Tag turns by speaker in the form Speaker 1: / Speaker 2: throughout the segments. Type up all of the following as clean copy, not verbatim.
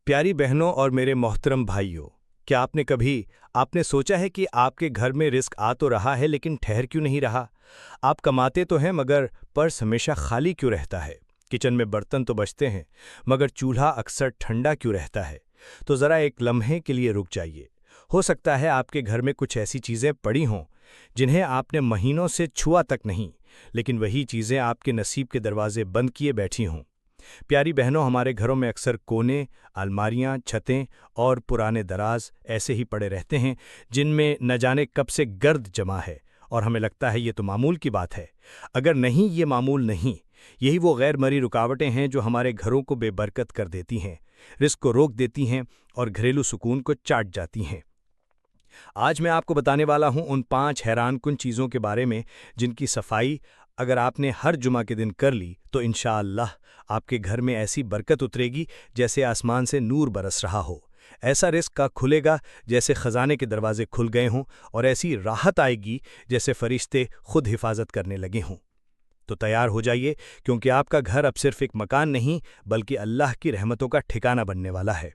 Speaker 1: پیاری بہنوں اور میرے محترم بھائیوں، کیا آپ نے سوچا ہے کہ آپ کے گھر میں رزق آ تو رہا ہے لیکن ٹھہر کیوں نہیں رہا؟ آپ کماتے تو ہیں مگر پرس ہمیشہ خالی کیوں رہتا ہے؟ کچن میں برتن تو بچتے ہیں مگر چولہا اکثر ٹھنڈا کیوں رہتا ہے؟ تو ذرا ایک لمحے کے لیے رک جائیے۔ ہو سکتا ہے آپ کے گھر میں کچھ ایسی چیزیں پڑی ہوں جنہیں آپ نے مہینوں سے چھوا تک نہیں، لیکن وہی چیزیں آپ کے نصیب کے دروازے بند کیے بیٹھی ہوں۔ پیاری بہنوں، ہمارے گھروں میں اکثر کونے، الماریاں، چھتیں اور پرانے دراز ایسے ہی پڑے رہتے ہیں جن میں نہ جانے کب سے گرد جمع ہے، اور ہمیں لگتا ہے یہ تو معمول کی بات ہے۔ اگر نہیں، یہ معمول نہیں، یہی وہ غیر مرئی رکاوٹیں ہیں جو ہمارے گھروں کو بے برکت کر دیتی ہیں، رزق کو روک دیتی ہیں اور گھریلو سکون کو چاٹ جاتی ہیں۔ آج میں آپ کو بتانے والا ہوں ان 5 حیران کن چیزوں کے بارے میں جن کی صفائی اگر آپ نے ہر جمعہ کے دن کر لی تو انشاءاللہ آپ کے گھر میں ایسی برکت اترے گی جیسے آسمان سے نور برس رہا ہو، ایسا رزق کا کھلے گا جیسے خزانے کے دروازے کھل گئے ہوں، اور ایسی راحت آئے گی جیسے فرشتے خود حفاظت کرنے لگے ہوں۔ تو تیار ہو جائیے، کیونکہ آپ کا گھر اب صرف ایک مکان نہیں بلکہ اللہ کی رحمتوں کا ٹھکانہ بننے والا ہے۔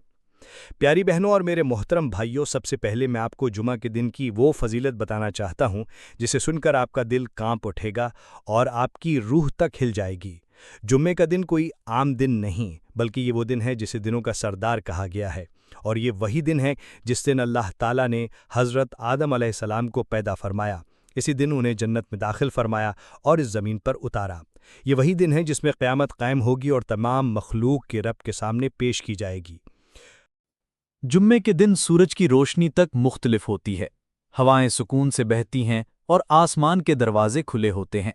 Speaker 1: پیاری بہنوں اور میرے محترم بھائیوں، سب سے پہلے میں آپ کو جمعہ کے دن کی وہ فضیلت بتانا چاہتا ہوں جسے سن کر آپ کا دل کانپ اٹھے گا اور آپ کی روح تک ہل جائے گی۔ جمعے کا دن کوئی عام دن نہیں بلکہ یہ وہ دن ہے جسے دنوں کا سردار کہا گیا ہے، اور یہ وہی دن ہے جس دن اللہ تعالیٰ نے حضرت آدم علیہ السلام کو پیدا فرمایا، اسی دن انہیں جنت میں داخل فرمایا اور اس زمین پر اتارا۔ یہ وہی دن ہے جس میں قیامت قائم ہوگی اور تمام مخلوق کے رب کے سامنے پیش کی جائے گی۔
Speaker 2: جمعے کے دن سورج کی روشنی تک مختلف ہوتی ہے، ہوائیں سکون سے بہتی ہیں اور آسمان کے دروازے کھلے ہوتے ہیں۔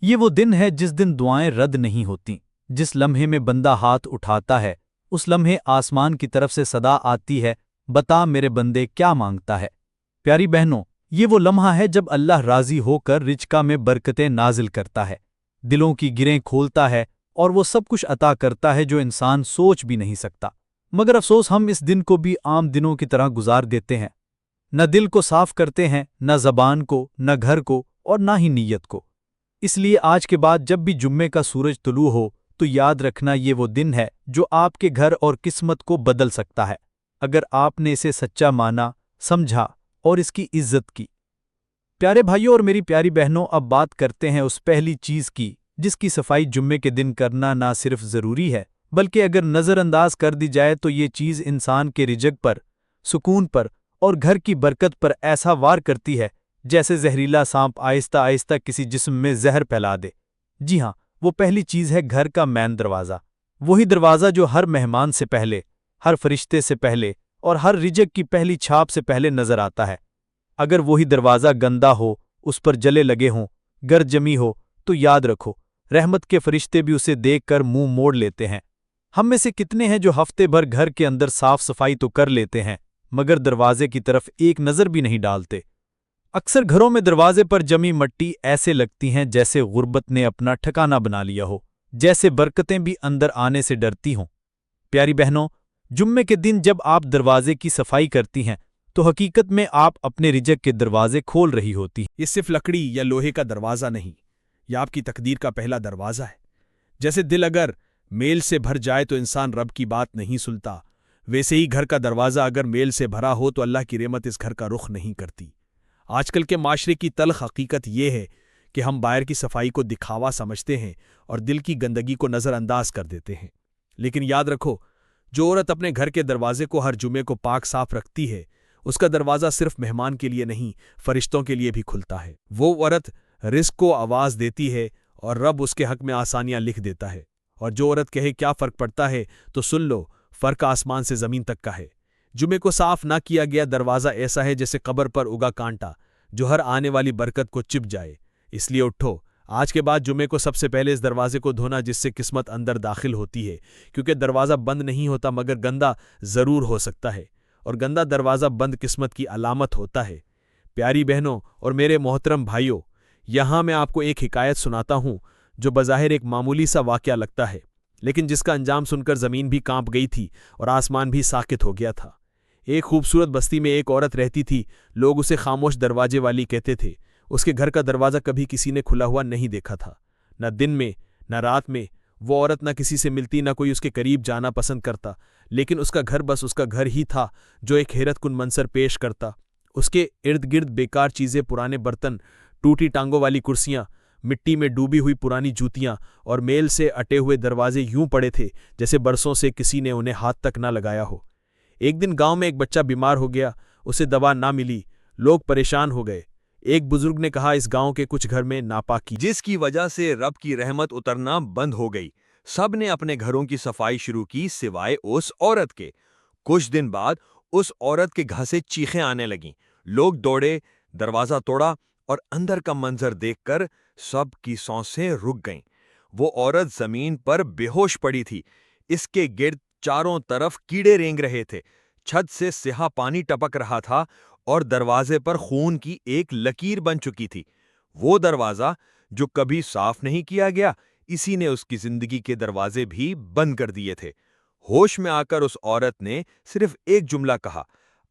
Speaker 2: یہ وہ دن ہے جس دن دعائیں رد نہیں ہوتیں۔ جس لمحے میں بندہ ہاتھ اٹھاتا ہے اس لمحے آسمان کی طرف سے صدا آتی ہے، بتا میرے بندے کیا مانگتا ہے۔ پیاری بہنوں، یہ وہ لمحہ ہے جب اللہ راضی ہو کر رزق میں برکتیں نازل کرتا ہے، دلوں کی گریں کھولتا ہے اور وہ سب کچھ عطا کرتا ہے جو انسان سوچ بھی نہیں سکتا۔ مگر افسوس، ہم اس دن کو بھی عام دنوں کی طرح گزار دیتے ہیں، نہ دل کو صاف کرتے ہیں، نہ زبان کو، نہ گھر کو، اور نہ ہی نیت کو۔ اس لیے آج کے بعد جب بھی جمعے کا سورج طلوع ہو تو یاد رکھنا، یہ وہ دن ہے جو آپ کے گھر اور قسمت کو بدل سکتا ہے، اگر آپ نے اسے سچا مانا، سمجھا اور اس کی عزت کی۔ پیارے بھائیوں اور میری پیاری بہنوں، اب بات کرتے ہیں اس پہلی چیز کی جس کی صفائی جمعے کے دن کرنا نہ صرف ضروری ہے بلکہ اگر نظر انداز کر دی جائے تو یہ چیز انسان کے رزق پر، سکون پر اور گھر کی برکت پر ایسا وار کرتی ہے جیسے زہریلا سانپ آہستہ آہستہ کسی جسم میں زہر پھیلا دے۔ جی ہاں، وہ پہلی چیز ہے گھر کا مین دروازہ، وہی دروازہ جو ہر مہمان سے پہلے، ہر فرشتے سے پہلے اور ہر رزق کی پہلی چھاپ سے پہلے نظر آتا ہے۔ اگر وہی دروازہ گندا ہو، اس پر جلے لگے ہوں، گرد جمی ہو، تو یاد رکھو رحمت کے فرشتے بھی اسے دیکھ کر منہ موڑ لیتے ہیں۔ ہم میں سے کتنے ہیں جو ہفتے بھر گھر کے اندر صاف صفائی تو کر لیتے ہیں مگر دروازے کی طرف ایک نظر بھی نہیں ڈالتے؟ اکثر گھروں میں دروازے پر جمی مٹی ایسے لگتی ہیں جیسے غربت نے اپنا ٹھکانہ بنا لیا ہو، جیسے برکتیں بھی اندر آنے سے ڈرتی ہوں۔ پیاری بہنوں، جمعے کے دن جب آپ دروازے کی صفائی کرتی ہیں تو حقیقت میں آپ اپنے رزق کے دروازے کھول رہی ہوتی ہیں۔
Speaker 3: یہ صرف لکڑی یا لوہے کا دروازہ نہیں، یہ آپ کی تقدیر کا پہلا دروازہ ہے۔ جیسے دل اگر میل سے بھر جائے تو انسان رب کی بات نہیں سنتا، ویسے ہی گھر کا دروازہ اگر میل سے بھرا ہو تو اللہ کی رحمت اس گھر کا رخ نہیں کرتی۔ آج کل کے معاشرے کی تلخ حقیقت یہ ہے کہ ہم باہر کی صفائی کو دکھاوا سمجھتے ہیں اور دل کی گندگی کو نظر انداز کر دیتے ہیں، لیکن یاد رکھو، جو عورت اپنے گھر کے دروازے کو ہر جمعے کو پاک صاف رکھتی ہے اس کا دروازہ صرف مہمان کے لیے نہیں، فرشتوں کے لیے بھی کھلتا ہے۔ وہ عورت رزق کو آواز دیتی ہے اور رب اس کے حق میں آسانیاں لکھ دیتا ہے، اور جو عورت کہے کیا فرق پڑتا ہے تو سن لو، فرق آسمان سے زمین تک کا ہے۔ جمعے کو صاف نہ کیا گیا دروازہ ایسا ہے جیسے قبر پر اگا کانٹا جو ہر آنے والی برکت کو چپ جائے۔ اس لیے اٹھو، آج کے بعد جمعے کو سب سے پہلے اس دروازے کو دھونا جس سے قسمت اندر داخل ہوتی ہے، کیونکہ دروازہ بند نہیں ہوتا مگر گندا ضرور ہو سکتا ہے، اور گندا دروازہ بند قسمت کی علامت ہوتا ہے۔ پیاری بہنوں اور میرے محترم بھائیوں، یہاں میں آپ کو ایک حکایت سناتا ہوں جو بظاہر ایک معمولی سا واقعہ لگتا ہے، لیکن جس کا انجام سن کر زمین بھی کانپ گئی تھی اور آسمان بھی ساکت ہو گیا تھا۔ ایک خوبصورت بستی میں ایک عورت رہتی تھی، لوگ اسے خاموش دروازے والی کہتے تھے۔ اس کے گھر کا دروازہ کبھی کسی نے کھلا ہوا نہیں دیکھا تھا، نہ دن میں نہ رات میں، وہ عورت نہ کسی سے ملتی، نہ کوئی اس کے قریب جانا پسند کرتا، لیکن اس کا گھر بس اس کا گھر ہی تھا جو ایک حیرت کن منظر پیش کرتا۔ اس کے ارد گرد بیکار چیزیں، پرانے برتن، ٹوٹی ٹانگوں والی کرسیاں، مٹی میں ڈوبی ہوئی پرانی جوتیاں اور میل سے اٹے ہوئے دروازے یوں پڑے تھے جیسے برسوں سے کسی نے انہیں ہاتھ تک نہ لگایا ہو۔ ایک دن گاؤں میں ایک بچہ بیمار ہو گیا، اسے دوا نہ ملی، لوگ پریشان ہو گئے۔ ایک بزرگ نے کہا اس گاؤں کے کچھ گھر میں ناپاکی،
Speaker 4: جس کی وجہ سے رب کی رحمت اترنا بند ہو گئی۔ سب نے اپنے گھروں کی صفائی شروع کی سوائے اس عورت کے۔ کچھ دن بعد اس عورت کے گھر سے چیخیں آنے لگیں۔ لوگ دوڑے، دروازہ توڑا اور اندر کا منظر دیکھ کر سب کی سانسیں رک گئیں۔ وہ عورت زمین پر بے ہوش پڑی تھی۔ اس کے گرد چاروں طرف کیڑے رینگ رہے تھے، چھت سے سیاہ پانی ٹپک رہا تھا اور دروازے پر خون کی ایک لکیر بن چکی تھی۔ وہ دروازہ جو کبھی صاف نہیں کیا گیا، اسی نے اس کی زندگی کے دروازے بھی بند کر دیے تھے۔ ہوش میں آ کر اس عورت نے صرف ایک جملہ کہا،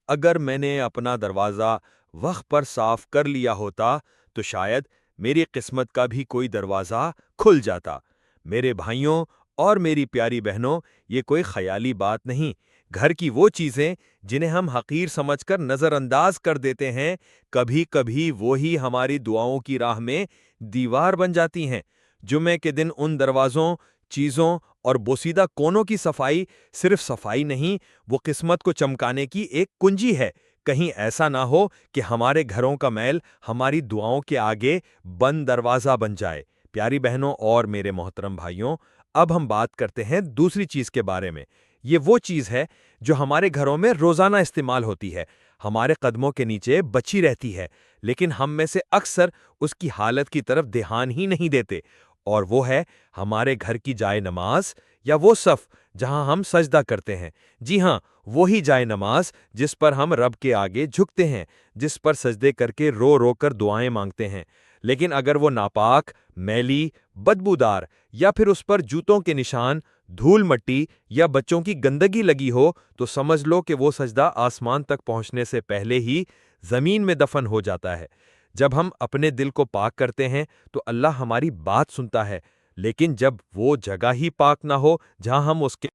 Speaker 4: اگر میں نے اپنا دروازہ وقت پر صاف کر لیا ہوتا تو شاید میری قسمت کا بھی کوئی دروازہ کھل جاتا۔ میرے بھائیوں اور میری پیاری بہنوں، یہ کوئی خیالی بات نہیں۔ گھر کی وہ چیزیں جنہیں ہم حقیر سمجھ کر نظر انداز کر دیتے ہیں، کبھی کبھی وہی ہماری دعاؤں کی راہ میں دیوار بن جاتی ہیں۔ جمعے کے دن ان دروازوں، چیزوں اور بوسیدہ کونوں کی صفائی صرف صفائی نہیں، وہ قسمت کو چمکانے کی ایک کنجی ہے۔ کہیں ایسا نہ ہو کہ ہمارے گھروں کا میل ہماری دعاؤں کے آگے بند دروازہ بن جائے۔ پیاری بہنوں اور میرے محترم بھائیوں، اب ہم بات کرتے ہیں دوسری چیز کے بارے میں۔ یہ وہ چیز ہے جو ہمارے گھروں میں روزانہ استعمال ہوتی ہے، ہمارے قدموں کے نیچے بچی رہتی ہے، لیکن ہم میں سے اکثر اس کی حالت کی طرف دھیان ہی نہیں دیتے، اور وہ ہے ہمارے گھر کی جائے نماز یا وہ صف جہاں ہم سجدہ کرتے ہیں۔ جی ہاں، وہی جائے نماز جس پر ہم رب کے آگے جھکتے ہیں، جس پر سجدے کر کے رو رو کر دعائیں مانگتے ہیں۔ لیکن اگر وہ ناپاک، میلی، بدبودار یا پھر اس پر جوتوں کے نشان، دھول مٹی یا بچوں کی گندگی لگی ہو تو سمجھ لو کہ وہ سجدہ آسمان تک پہنچنے سے پہلے ہی زمین میں دفن ہو جاتا ہے۔ جب ہم اپنے دل کو پاک کرتے ہیں تو اللہ ہماری بات سنتا ہے، لیکن جب وہ جگہ ہی پاک نہ ہو جہاں ہم اس کے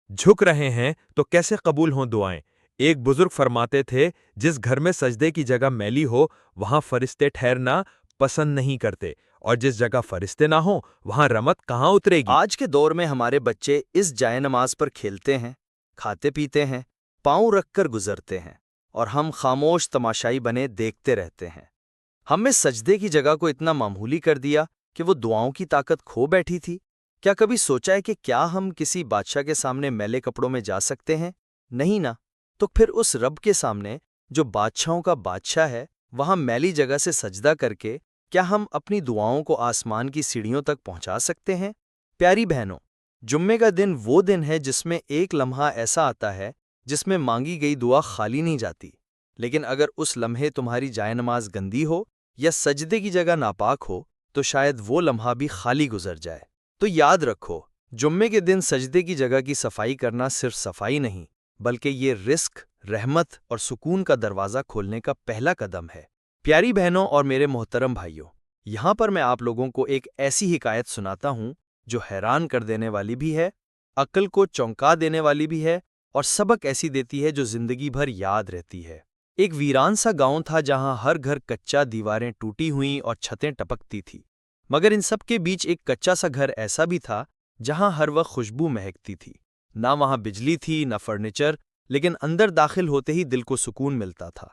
Speaker 4: جھک رہے ہیں تو کیسے قبول ہوں دعائیں؟ ایک بزرگ فرماتے تھے، جس گھر میں سجدے کی جگہ میلی ہو وہاں فرشتے ٹھہرنا پسند نہیں کرتے، اور جس جگہ فرشتے نہ ہوں وہاں رحمت کہاں اترے گی؟
Speaker 5: آج کے دور میں ہمارے بچے اس جائے نماز پر کھیلتے ہیں، کھاتے پیتے ہیں، پاؤں رکھ کر گزرتے ہیں، اور ہم خاموش تماشائی بنے دیکھتے رہتے ہیں۔ ہم نے سجدے کی جگہ کو اتنا معمولی کر دیا کہ وہ دعاؤں کی طاقت کھو بیٹھی تھی۔ کیا کبھی سوچا ہے کہ کیا ہم کسی بادشاہ کے سامنے میلے کپڑوں میں جا سکتے ہیں؟ نہیں نا۔ تو پھر اس رب کے سامنے جو بادشاہوں کا بادشاہ ہے، وہاں میلی جگہ سے سجدہ کر کے کیا ہم اپنی دعاؤں کو آسمان کی سیڑھیوں تک پہنچا سکتے ہیں؟ پیاری بہنوں، جمعے کا دن وہ دن ہے جس میں ایک لمحہ ایسا آتا ہے جس میں مانگی گئی دعا خالی نہیں جاتی، لیکن اگر اس لمحے تمہاری جائے نماز گندی ہو یا سجدے کی جگہ ناپاک ہو تو شاید وہ لمحہ بھی خالی گزر جائے۔ تو یاد رکھو، جمعے کے دن سجدے کی جگہ کی صفائی کرنا صرف صفائی نہیں، بلکہ یہ رزق، رحمت اور سکون کا دروازہ کھولنے کا پہلا قدم ہے۔ پیاری بہنوں اور میرے محترم بھائیوں، یہاں پر میں آپ لوگوں کو ایک ایسی حکایت سناتا ہوں جو حیران کر دینے والی بھی ہے، عقل کو چونکا دینے والی بھی ہے، اور سبق ایسی دیتی ہے جو زندگی بھر یاد رہتی ہے۔ ایک ویران سا گاؤں تھا جہاں ہر گھر کچا، دیواریں ٹوٹی ہوئیں اور چھتیں ٹپکتی تھی، مگر ان سب کے بیچ ایک کچا سا گھر ایسا بھی تھا جہاں ہر وقت خوشبو مہکتی تھی۔ نہ وہاں بجلی تھی، نہ فرنیچر، لیکن اندر داخل ہوتے ہی دل کو سکون ملتا تھا۔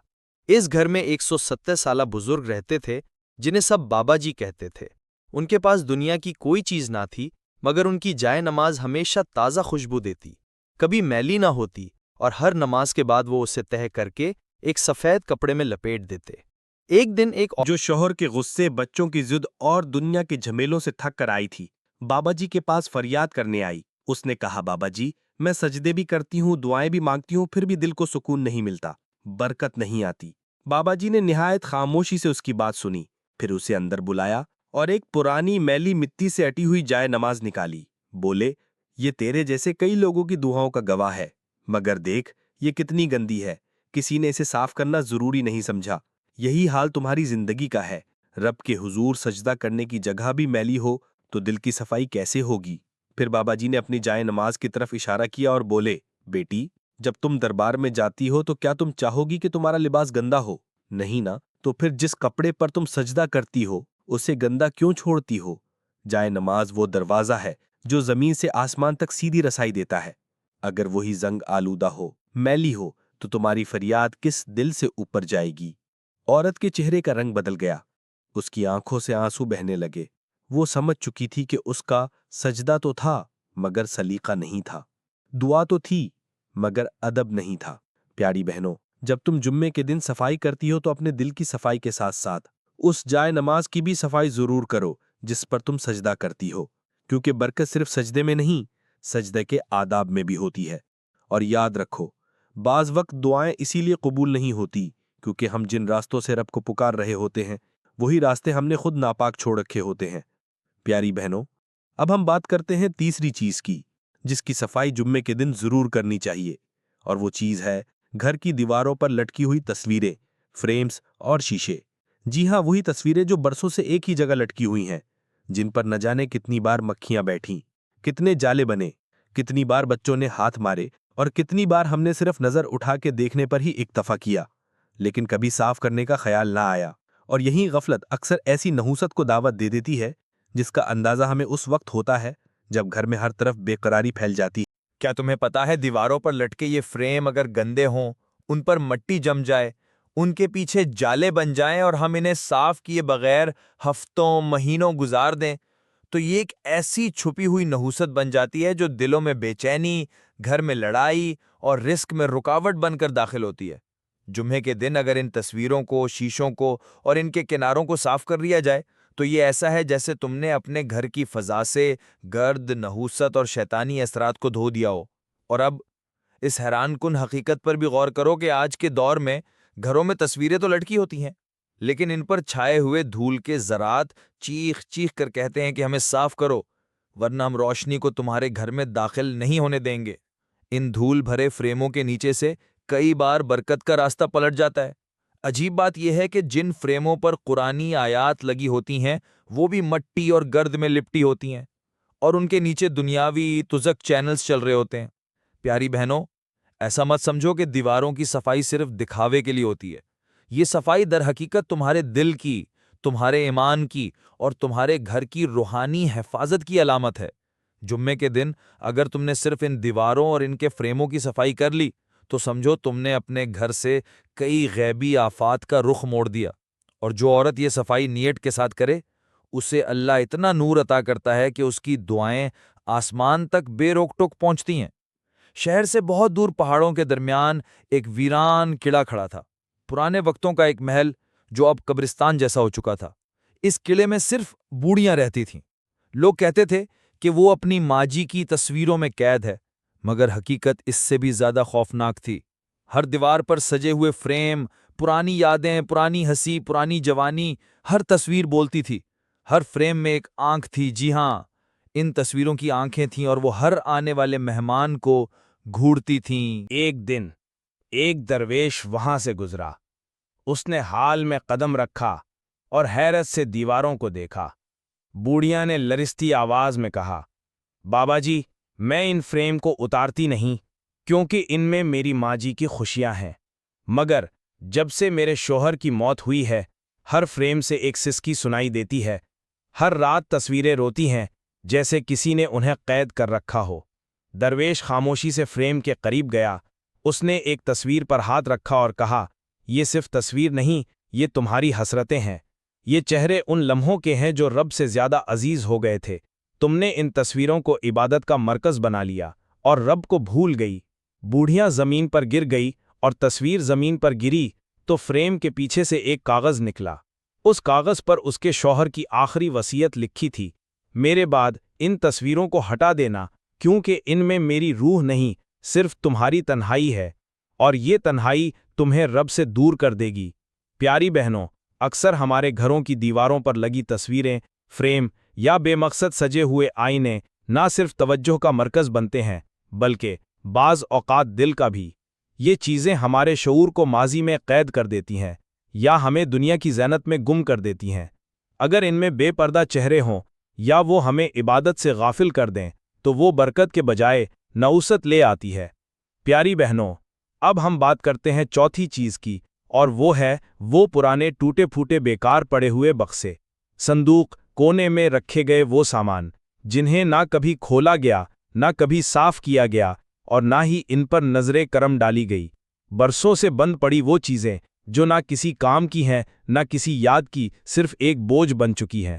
Speaker 5: اس گھر میں 170 سالہ بزرگ رہتے تھے جنہیں سب بابا جی کہتے تھے۔ ان کے پاس دنیا کی کوئی چیز نہ تھی، مگر ان کی جائے نماز ہمیشہ تازہ خوشبو دیتی، کبھی میلی نہ ہوتی، اور ہر نماز کے بعد وہ اسے تہہ کر کے ایک سفید کپڑے میں لپیٹ دیتے۔ ایک دن ایک
Speaker 6: جو شوہر کے غصے، بچوں کی ضد اور دنیا کے جھمیلوں سے تھک کر آئی تھی، بابا جی کے پاس فریاد کرنے آئی۔ اس نے کہا، بابا جی، میں سجدے بھی کرتی ہوں، دعائیں بھی مانگتی ہوں، پھر بھی دل کو سکون نہیں ملتا، برکت نہیں آتی۔ بابا جی نے نہایت خاموشی سے اس کی بات سنی، پھر اسے اندر بلایا اور ایک پرانی میلی مٹی سے اٹی ہوئی جائے نماز نکالی۔ بولے، یہ تیرے جیسے کئی لوگوں کی دعاؤں کا گواہ ہے، مگر دیکھ یہ کتنی گندی ہے، کسی نے اسے صاف کرنا ضروری نہیں سمجھا۔ یہی حال تمہاری زندگی کا ہے۔ رب کے حضور سجدہ کرنے کی جگہ بھی میلی ہو تو دل کی صفائی کیسے ہوگی؟ پھر بابا جی نے اپنی جائے نماز کی طرف اشارہ کیا اور بولے، بیٹی جب تم دربار میں جاتی ہو تو کیا تم چاہو گی کہ تمہارا لباس گندا ہو؟ نہیں نا، تو پھر جس کپڑے پر تم سجدہ کرتی ہو اسے گندا کیوں چھوڑتی ہو؟ جائے نماز وہ دروازہ ہے جو زمین سے آسمان تک سیدھی رسائی دیتا ہے۔ اگر وہی زنگ آلودہ ہو، میلی ہو، تو تمہاری فریاد کس دل سے اوپر جائے گی؟ عورت کے چہرے کا رنگ بدل گیا، اس کی آنکھوں سے آنسو بہنے لگے۔ وہ سمجھ چکی تھی کہ اس کا سجدہ تو تھا مگر سلیقہ نہیں تھا، دعا تو تھی مگر ادب نہیں تھا۔ پیاری بہنوں، جب تم جمعے کے دن صفائی کرتی ہو تو اپنے دل کی صفائی کے ساتھ ساتھ اس جائے نماز کی بھی صفائی ضرور کرو جس پر تم سجدہ کرتی ہو، کیونکہ برکت صرف سجدے میں نہیں، سجدے کے آداب میں بھی ہوتی ہے۔ اور یاد رکھو، بعض وقت دعائیں اسی لیے قبول نہیں ہوتی کیونکہ ہم جن راستوں سے رب کو پکار رہے ہوتے ہیں وہی راستے ہم نے خود ناپاک چھوڑ رکھے ہوتے ہیں۔ پیاری بہنوں، اب ہم بات کرتے ہیں تیسری چیز کی جس کی صفائی جمعے کے دن ضرور کرنی چاہیے، اور وہ چیز ہے گھر کی دیواروں پر لٹکی ہوئی تصویریں، فریمز اور شیشے۔ جی ہاں، وہی تصویریں جو برسوں سے ایک ہی جگہ لٹکی ہوئی ہیں، جن پر نہ جانے کتنی بار مکھیاں بیٹھیں، کتنے جالے بنے، کتنی بار بچوں نے ہاتھ مارے، اور کتنی بار ہم نے صرف نظر اٹھا کے دیکھنے پر ہی اکتفا کیا، لیکن کبھی صاف کرنے کا خیال نہ آیا۔ اور یہی غفلت اکثر ایسی نحوست کو دعوت دے دیتی ہے جس کا اندازہ ہمیں اس وقت ہوتا ہے جب گھر میں ہر طرف بے قراری پھیل جاتی ہے۔
Speaker 7: کیا تمہیں پتا ہے دیواروں پر لٹکے یہ فریم اگر گندے ہوں، ان پر مٹی جم جائے، ان کے پیچھے جالے بن جائیں اور ہم انہیں صاف کیے بغیر ہفتوں مہینوں گزار دیں تو یہ ایک ایسی چھپی ہوئی نحوست بن جاتی ہے جو دلوں میں بے چینی، گھر میں لڑائی اور رزق میں رکاوٹ بن کر داخل ہوتی ہے۔ جمعے کے دن اگر ان تصویروں کو، شیشوں کو اور ان کے کناروں کو صاف کر لیا جائے تو یہ ایسا ہے جیسے تم نے اپنے گھر کی فضا سے گرد، نحوست اور شیطانی اثرات کو دھو دیا ہو۔ اور اب اس حیران کن حقیقت پر بھی غور کرو کہ آج کے دور میں گھروں میں تصویریں تو لٹکی ہوتی ہیں، لیکن ان پر چھائے ہوئے دھول کے ذرات چیخ چیخ کر کہتے ہیں کہ ہمیں صاف کرو ورنہ ہم روشنی کو تمہارے گھر میں داخل نہیں ہونے دیں گے۔ ان دھول بھرے فریموں کے نیچے سے کئی بار برکت کا راستہ پلٹ جاتا ہے۔ عجیب بات یہ ہے کہ جن فریموں پر قرآنی آیات لگی ہوتی ہیں وہ بھی مٹی اور گرد میں لپٹی ہوتی ہیں، اور ان کے نیچے دنیاوی تزک چینلز چل رہے ہوتے ہیں۔ پیاری بہنوں، ایسا مت سمجھو کہ دیواروں کی صفائی صرف دکھاوے کے لیے ہوتی ہے۔ یہ صفائی در حقیقت تمہارے دل کی، تمہارے ایمان کی اور تمہارے گھر کی روحانی حفاظت کی علامت ہے۔ جمعے کے دن اگر تم نے صرف ان دیواروں اور ان کے فریموں کی صفائی کر لی تو سمجھو تم نے اپنے گھر سے کئی غیبی آفات کا رخ موڑ دیا۔ اور جو عورت یہ صفائی نیت کے ساتھ کرے اسے اللہ اتنا نور عطا کرتا ہے کہ اس کی دعائیں آسمان تک بے روک ٹوک پہنچتی ہیں۔ شہر سے بہت دور پہاڑوں کے درمیان ایک ویران قلعہ کھڑا تھا، پرانے وقتوں کا ایک محل جو اب قبرستان جیسا ہو چکا تھا۔ اس قلعے میں صرف بوڑھیاں رہتی تھیں۔ لوگ کہتے تھے کہ وہ اپنی ماں جی کی تصویروں میں قید ہے، مگر حقیقت اس سے بھی زیادہ خوفناک تھی۔ ہر دیوار پر سجے ہوئے فریم، پرانی یادیں، پرانی ہنسی، پرانی جوانی، ہر تصویر بولتی تھی۔ ہر فریم میں ایک آنکھ تھی، جی ہاں، ان تصویروں کی آنکھیں تھیں اور وہ ہر آنے والے مہمان کو گھورتی تھیں۔
Speaker 8: ایک دن ایک درویش وہاں سے گزرا۔ اس نے حال میں قدم رکھا اور حیرت سے دیواروں کو دیکھا۔ بوڑھیا نے لرزتی آواز میں کہا، بابا جی، میں ان فریم کو اتارتی نہیں کیونکہ ان میں میری ماں جی کی خوشیاں ہیں، مگر جب سے میرے شوہر کی موت ہوئی ہے ہر فریم سے ایک سسکی سنائی دیتی ہے۔ ہر رات تصویریں روتی ہیں جیسے کسی نے انہیں قید کر رکھا ہو۔ درویش خاموشی سے فریم کے قریب گیا۔ اس نے ایک تصویر پر ہاتھ رکھا اور کہا، یہ صرف تصویر نہیں، یہ تمہاری حسرتیں ہیں۔ یہ چہرے ان لمحوں کے ہیں جو رب سے زیادہ عزیز ہو گئے تھے۔ تم نے ان تصویروں کو عبادت کا مرکز بنا لیا اور رب کو بھول گئی۔ بوڑھیاں زمین پر گر گئی اور تصویر زمین پر گری تو فریم کے پیچھے سے ایک کاغذ نکلا۔ اس کاغذ پر اس کے شوہر کی آخری وصیت لکھی تھی، میرے بعد ان تصویروں کو ہٹا دینا کیونکہ ان میں میری روح نہیں، صرف تمہاری تنہائی ہے، اور یہ تنہائی تمہیں رب سے دور کر دے گی۔ پیاری بہنوں، اکثر ہمارے گھروں کی دیواروں پر لگی تصویریں، فریم یا بے مقصد سجے ہوئے آئینے نہ صرف توجہ کا مرکز بنتے ہیں بلکہ بعض اوقات دل کا بھی۔ یہ چیزیں ہمارے شعور کو ماضی میں قید کر دیتی ہیں یا ہمیں دنیا کی زینت میں گم کر دیتی ہیں۔ اگر ان میں بے پردہ چہرے ہوں یا وہ ہمیں عبادت سے غافل کر دیں تو وہ برکت کے بجائے نعوست لے آتی ہے۔ پیاری بہنوں، اب ہم بات کرتے ہیں چوتھی چیز کی، اور وہ ہے وہ پرانے ٹوٹے پھوٹے بیکار پڑے ہوئے بکسے، صندوق، کونے میں رکھے گئے وہ سامان جنہیں نہ کبھی کھولا گیا، نہ کبھی صاف کیا گیا، اور نہ ہی ان پر نظر کرم ڈالی گئی۔ برسوں سے بند پڑی وہ چیزیں جو نہ کسی کام کی ہیں نہ کسی یاد کی، صرف ایک بوجھ بن چکی ہیں۔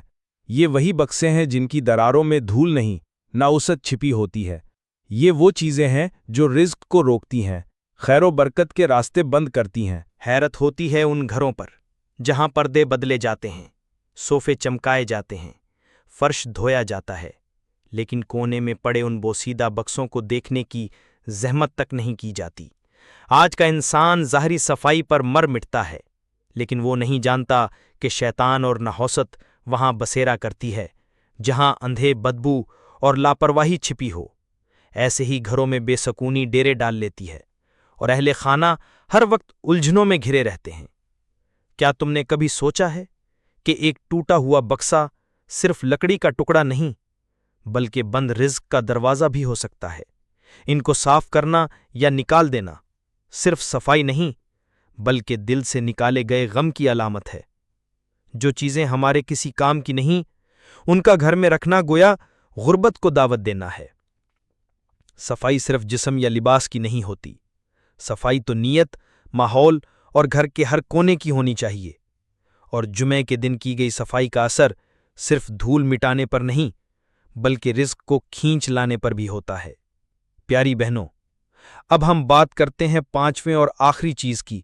Speaker 8: یہ وہی بکسے ہیں جن کی دراروں میں دھول نہیں، نعوست چھپی ہوتی ہے۔ یہ وہ چیزیں ہیں جو رزق کو روکتی ہیں، خیر و برکت کے راستے بند کرتی ہیں۔
Speaker 1: حیرت ہوتی ہے ان گھروں پر جہاں پردے بدلے جاتے ہیں، صوفے چمکائے جاتے ہیں، فرش دھویا جاتا ہے، لیکن کونے میں پڑے ان بوسیدہ بکسوں کو دیکھنے کی زحمت تک نہیں کی جاتی۔ آج کا انسان ظاہری صفائی پر مر مٹتا ہے، لیکن وہ نہیں جانتا کہ شیطان اور نحوست وہاں بسیرا کرتی ہے جہاں اندھے بدبو اور لاپرواہی چھپی ہو۔ ایسے ہی گھروں میں بے سکونی ڈیرے ڈال لیتی ہے، اور اہل خانہ ہر وقت الجھنوں میں گھرے رہتے ہیں۔ کیا تم نے کبھی سوچا ہے کہ ایک ٹوٹا ہوا بکسا صرف لکڑی کا ٹکڑا نہیں بلکہ بند رزق کا دروازہ بھی ہو سکتا ہے؟ ان کو صاف کرنا یا نکال دینا صرف صفائی نہیں بلکہ دل سے نکالے گئے غم کی علامت ہے۔ جو چیزیں ہمارے کسی کام کی نہیں، ان کا گھر میں رکھنا گویا غربت کو دعوت دینا ہے۔ صفائی صرف جسم یا لباس کی نہیں ہوتی، صفائی تو نیت، ماحول اور گھر کے ہر کونے کی ہونی چاہیے۔ اور جمعے کے دن کی گئی صفائی کا اثر صرف دھول مٹانے پر نہیں بلکہ رزق کو کھینچ لانے پر بھی ہوتا ہے۔ پیاری بہنوں، اب ہم بات کرتے ہیں پانچویں اور آخری چیز کی،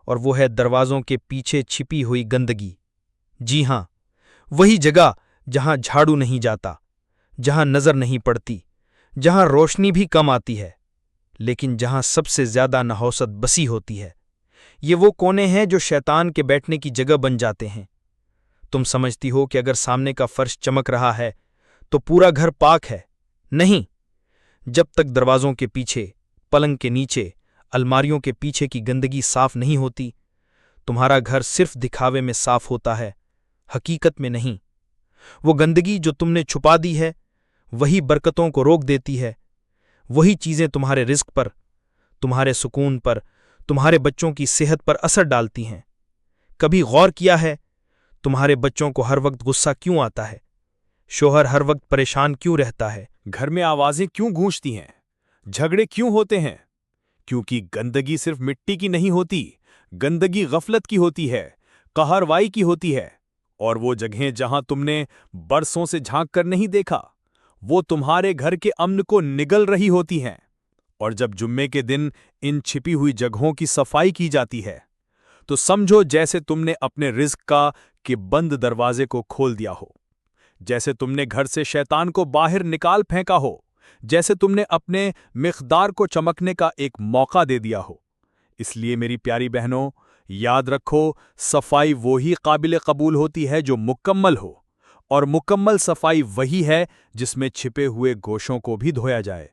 Speaker 1: اور وہ ہے دروازوں کے پیچھے چھپی ہوئی گندگی۔ جی ہاں، وہی جگہ جہاں جھاڑو نہیں جاتا، جہاں نظر نہیں پڑتی، جہاں روشنی بھی کم آتی ہے، لیکن جہاں سب سے زیادہ نحوست بسی ہوتی ہے۔ یہ وہ کونے ہیں جو شیطان کے بیٹھنے کی جگہ بن جاتے ہیں۔ تم سمجھتی ہو کہ اگر سامنے کا فرش چمک رہا ہے تو پورا گھر پاک ہے؟ نہیں، جب تک دروازوں کے پیچھے، پلنگ کے نیچے، الماریوں کے پیچھے کی گندگی صاف نہیں ہوتی، تمہارا گھر صرف دکھاوے میں صاف ہوتا ہے، حقیقت میں نہیں۔ وہ گندگی جو تم نے چھپا دی ہے وہی برکتوں کو روک دیتی ہے، وہی چیزیں تمہارے رزق پر، تمہارے سکون پر، تمہارے بچوں کی صحت پر اثر ڈالتی ہیں۔ کبھی غور کیا ہے تمہارے بچوں کو ہر وقت غصہ کیوں آتا ہے؟ شوہر ہر وقت پریشان کیوں رہتا ہے؟
Speaker 3: گھر میں آوازیں کیوں گونجتی ہیں؟ جھگڑے کیوں ہوتے ہیں؟ کیونکہ گندگی صرف مٹی کی نہیں ہوتی، گندگی غفلت کی ہوتی ہے، قہروائی کی ہوتی ہے، اور وہ جگہیں جہاں تم نے برسوں سے جھانک کر نہیں دیکھا، وہ تمہارے گھر کے امن کو نگل رہی ہوتی ہیں۔ اور جب جمعے کے دن ان چھپی ہوئی جگہوں کی صفائی کی جاتی ہے تو سمجھو جیسے تم نے اپنے رزق کا کہ بند دروازے کو کھول دیا ہو، جیسے تم نے گھر سے شیطان کو باہر نکال پھینکا ہو، جیسے تم نے اپنے مقدار کو چمکنے کا ایک موقع دے دیا ہو۔ اس لیے میری پیاری بہنوں، یاد رکھو، صفائی وہی قابل قبول ہوتی ہے جو مکمل ہو، اور مکمل صفائی وہی ہے جس میں چھپے ہوئے گوشوں کو بھی دھویا جائے،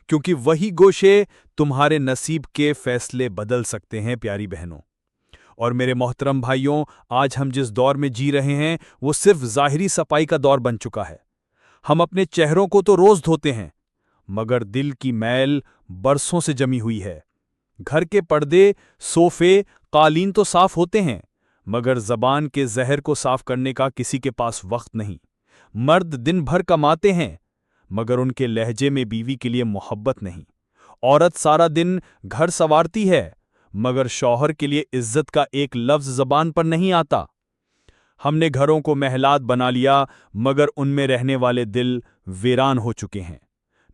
Speaker 3: کیونکہ وہی گوشے تمہارے نصیب کے فیصلے بدل سکتے ہیں۔ پیاری بہنوں اور میرے محترم بھائیوں، آج ہم جس دور میں جی رہے ہیں وہ صرف ظاہری صفائی کا دور بن چکا ہے۔ ہم اپنے چہروں کو تو روز دھوتے ہیں، مگر دل کی میل برسوں سے جمی ہوئی ہے۔ گھر کے پردے، صوفے، قالین تو صاف ہوتے ہیں، مگر زبان کے زہر کو صاف کرنے کا کسی کے پاس وقت نہیں۔ مرد دن بھر کماتے ہیں، مگر ان کے لہجے میں بیوی کے لیے محبت نہیں۔ عورت سارا دن گھر سنوارتی ہے، مگر شوہر کے لیے عزت کا ایک لفظ زبان پر نہیں آتا۔ ہم نے گھروں کو محلات بنا لیا، مگر ان میں رہنے والے دل ویران ہو چکے ہیں۔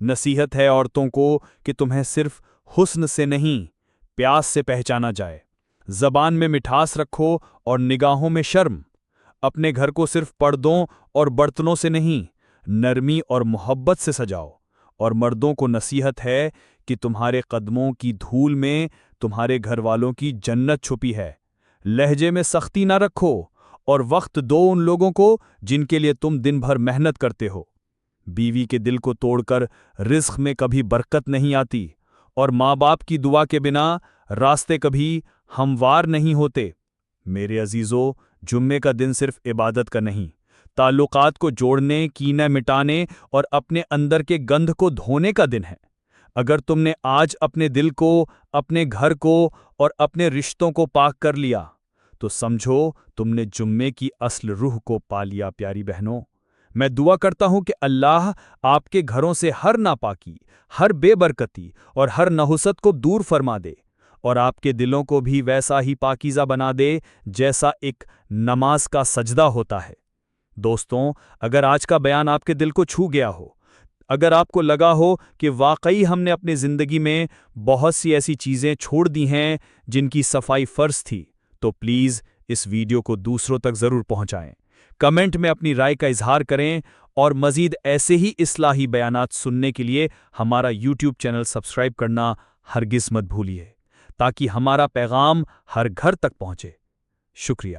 Speaker 3: نصیحت ہے عورتوں کو کہ تمہیں صرف حسن سے نہیں، پیاس سے پہچانا جائے۔ زبان میں مٹھاس رکھو اور نگاہوں میں شرم۔ اپنے گھر کو صرف پردوں اور برتنوں سے نہیں، نرمی اور محبت سے سجاؤ۔ اور مردوں کو نصیحت ہے کہ تمہارے قدموں کی دھول میں تمہارے گھر والوں کی جنت چھپی ہے۔ لہجے میں سختی نہ رکھو، اور وقت دو ان لوگوں کو جن کے لیے تم دن بھر محنت کرتے ہو۔ بیوی کے دل کو توڑ کر رزق میں کبھی برکت نہیں آتی، اور ماں باپ کی دعا کے بنا راستے کبھی ہموار نہیں ہوتے۔ میرے عزیزو، جمعے کا دن صرف عبادت کا نہیں،
Speaker 2: تعلقات کو جوڑنے، کینہ مٹانے اور اپنے اندر کے گندھ کو دھونے کا دن ہے۔ اگر تم نے آج اپنے دل کو، اپنے گھر کو اور اپنے رشتوں کو پاک کر لیا تو سمجھو تم نے جمعے کی اصل روح کو پا لیا۔ پیاری بہنوں، میں دعا کرتا ہوں کہ اللہ آپ کے گھروں سے ہر ناپاکی، ہر بے برکتی اور ہر نحوست کو دور فرما دے، اور آپ کے دلوں کو بھی ویسا ہی پاکیزہ بنا دے جیسا ایک نماز کا سجدہ ہوتا ہے۔ دوستوں، اگر آج کا بیان آپ کے دل کو چھو گیا ہو، اگر آپ کو لگا ہو کہ واقعی ہم نے اپنی زندگی میں بہت سی ایسی چیزیں چھوڑ دی ہیں جن کی صفائی فرض تھی، تو پلیز اس ویڈیو کو دوسروں تک ضرور پہنچائیں۔ کمنٹ میں اپنی رائے کا اظہار کریں، اور مزید ایسے ہی اصلاحی بیانات سننے کے لیے ہمارا یوٹیوب چینل سبسکرائب کرنا ہرگز مت بھولیے، تاکہ ہمارا پیغام ہر گھر تک پہنچے۔ شکریہ۔